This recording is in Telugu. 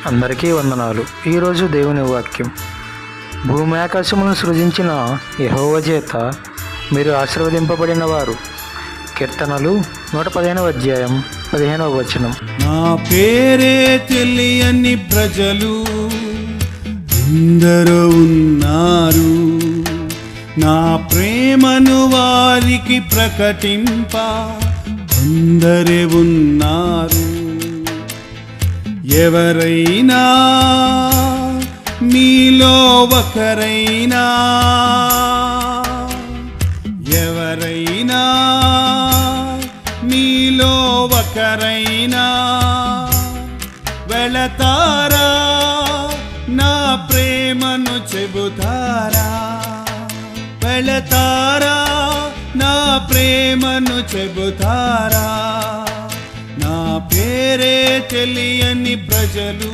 అందరికీ వందనాలు. ఈరోజు దేవుని వాక్యం. భూమి ఆకాశములను సృజించిన యెహోవా చేత మీరు ఆశీర్వదింపబడిన వారు. కీర్తనలు 115వ అధ్యాయం 15వ వచనం. నా పేరే తెలియని ప్రజలు ఎందరో ఉన్నారు, నా ప్రేమను వారికి ప్రకటింప అందరే ఉన్నారు. ఎవరైనా మీలో ఒకరైనా, ఎవరైనా మీలో ఒకరైనా వెళతారా, నా ప్రేమను చెబుతారా, వెళతారా, నా ప్రేమను చెబుతారా. నా పేరే తెలియని ప్రజలు